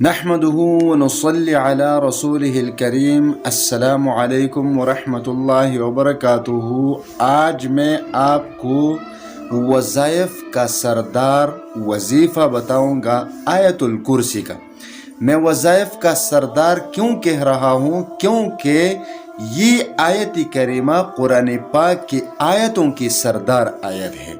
نحمدہ ونصلی علی رسولہ الکریم۔ السلام علیکم ورحمۃ اللہ وبرکاتہ۔ آج میں آپ کو وظائف کا سردار وظیفہ بتاؤں گا آیت الکرسی کا۔ میں وظائف کا سردار کیوں کہہ رہا ہوں؟ کیونکہ یہ آیت کریمہ قرآن پاک کی آیتوں کی سردار آیت ہے۔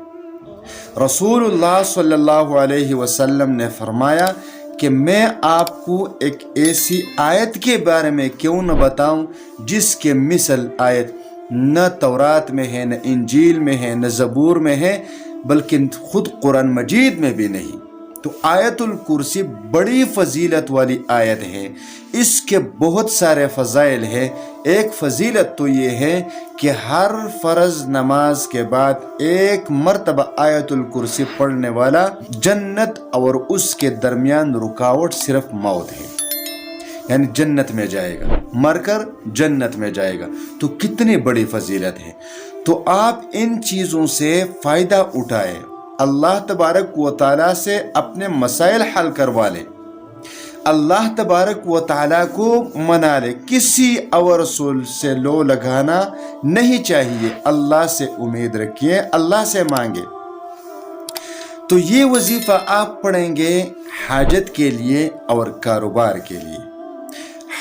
رسول اللہ صلی اللہ علیہ وسلم نے فرمایا کہ میں آپ کو ایک ایسی آیت کے بارے میں کیوں نہ بتاؤں جس کے مثل آیت نہ تورات میں ہے، نہ انجیل میں ہے، نہ زبور میں ہے، بلکہ خود قرآن مجید میں بھی نہیں۔ تو آیت الکرسی بڑی فضیلت والی آیت ہے۔ اس کے بہت سارے فضائل ہیں۔ ایک فضیلت تو یہ ہے کہ ہر فرض نماز کے بعد ایک مرتبہ آیت الکرسی پڑھنے والا جنت اور اس کے درمیان رکاوٹ صرف موت ہے، یعنی جنت میں جائے گا، مر کر جنت میں جائے گا۔ تو کتنی بڑی فضیلت ہے۔ تو آپ ان چیزوں سے فائدہ اٹھائیں، اللہ تبارک و تعالیٰ سے اپنے مسائل حل کروا لے، اللہ تبارک و تعالیٰ کو منا لے۔ کسی اور رسول سے لو لگانا نہیں چاہیے، اللہ سے امید رکھیے، اللہ سے مانگے۔ تو یہ وظیفہ آپ پڑھیں گے حاجت کے لیے اور کاروبار کے لیے۔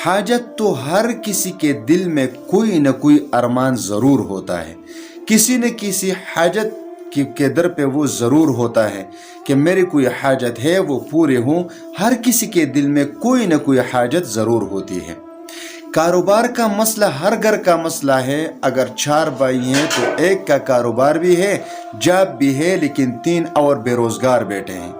حاجت تو ہر کسی کے دل میں کوئی نہ کوئی ارمان ضرور ہوتا ہے، کسی نہ کسی حاجت کے در پہ وہ ضرور ہوتا ہے کہ میری کوئی حاجت ہے وہ پورے ہوں۔ ہر کسی کے دل میں کوئی نہ کوئی حاجت ضرور ہوتی ہے۔ کاروبار کا مسئلہ ہر گھر کا مسئلہ ہے۔ اگر 4 بھائی ہیں تو ایک کا کاروبار بھی ہے، جاب بھی ہے، لیکن 3 اور بے روزگار بیٹھے ہیں۔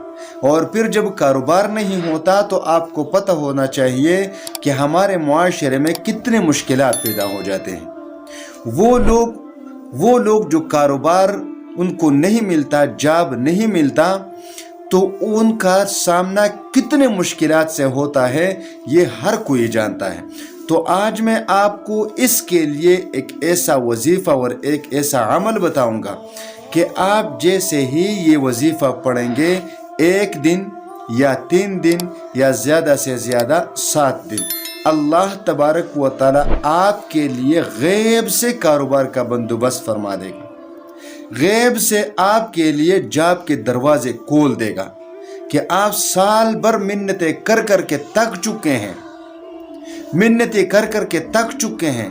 اور پھر جب کاروبار نہیں ہوتا تو آپ کو پتہ ہونا چاہیے کہ ہمارے معاشرے میں کتنے مشکلات پیدا ہو جاتے ہیں۔ وہ لوگ جو کاروبار ان کو نہیں ملتا، جاب نہیں ملتا، تو ان کا سامنا کتنے مشکلات سے ہوتا ہے یہ ہر کوئی جانتا ہے۔ تو آج میں آپ کو اس کے لیے ایک ایسا وظیفہ اور ایک ایسا عمل بتاؤں گا کہ آپ جیسے ہی یہ وظیفہ پڑھیں گے، 1 دن یا 3 دن یا زیادہ سے زیادہ 7 دن، اللہ تبارک و تعالیٰ آپ کے لیے غیب سے کاروبار کا بندوبست فرما دے گا، غیب سے آپ کے لیے جاب کے دروازے کھول دے گا کہ آپ سال بھر منتیں کر کر کے تک چکے ہیں، منتیں کر کر کے تک چکے ہیں،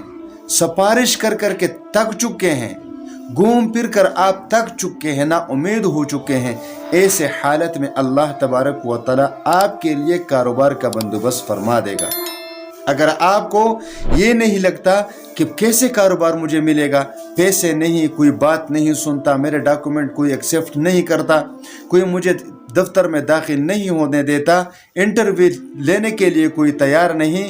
سفارش کر کر کے تک چکے ہیں، گھوم پھر کر آپ تک چکے ہیں، نا امید ہو چکے ہیں۔ ایسے حالت میں اللہ تبارک و تعالیٰ آپ کے لیے کاروبار کا بندوبست فرما دے گا۔ اگر آپ کو یہ نہیں لگتا کہ کیسے کاروبار مجھے ملے گا، پیسے نہیں، کوئی بات نہیں سنتا، میرے ڈاکومنٹ کوئی ایکسیپٹ نہیں کرتا، کوئی مجھے دفتر میں داخل نہیں ہونے دیتا، انٹرویو لینے کے لیے کوئی تیار نہیں،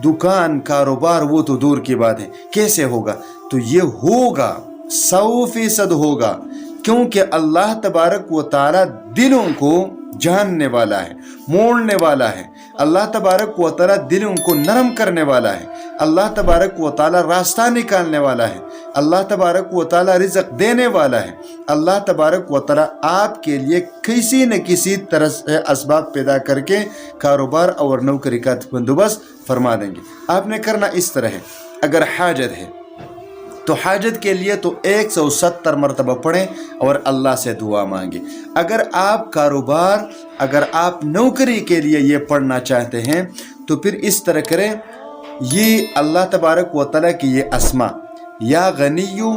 دکان کاروبار وہ تو دور کی بات ہے، کیسے ہوگا؟ تو یہ ہوگا، 100% ہوگا، کیونکہ اللہ تبارک و تعالیٰ دلوں کو جاننے والا ہے، موڑنے والا ہے۔ اللہ تبارک و تعالیٰ دلوں کو نرم کرنے والا ہے۔ اللہ تبارک و تعالیٰ راستہ نکالنے والا ہے۔ اللہ تبارک و تعالیٰ رزق دینے والا ہے۔ اللہ تبارک و تعالیٰ آپ کے لیے کسی نہ کسی طرح سے اسباب پیدا کر کے کاروبار اور نوکری کا بندوبست فرما دیں گے۔ آپ نے کرنا اس طرح ہے، اگر حاجت ہے تو حاجت کے لیے تو 170 مرتبہ پڑھیں اور اللہ سے دعا مانگیں۔ اگر آپ نوکری کے لیے یہ پڑھنا چاہتے ہیں تو پھر اس طرح کریں، یہ اللہ تبارک و تعالیٰ کی یہ اسما، یا غنیو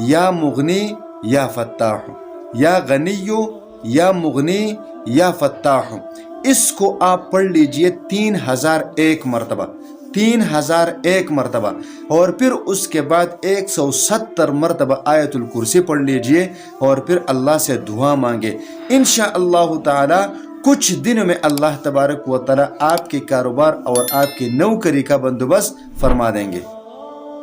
یا مغنی یا فتاح، یا غنیو یا مغنی یا فتاح، اس کو آپ پڑھ لیجئے 3001 مرتبہ، 3001 مرتبہ، اور پھر اس کے بعد 170 مرتبہ آیت الکرسی پڑھ لیجئے اور پھر اللہ سے دعا مانگے۔ انشاءاللہ تعالی کچھ دن میں اللہ تبارک و تعالی آپ کے کاروبار اور آپ کی نوکری کا بندوبست فرما دیں گے۔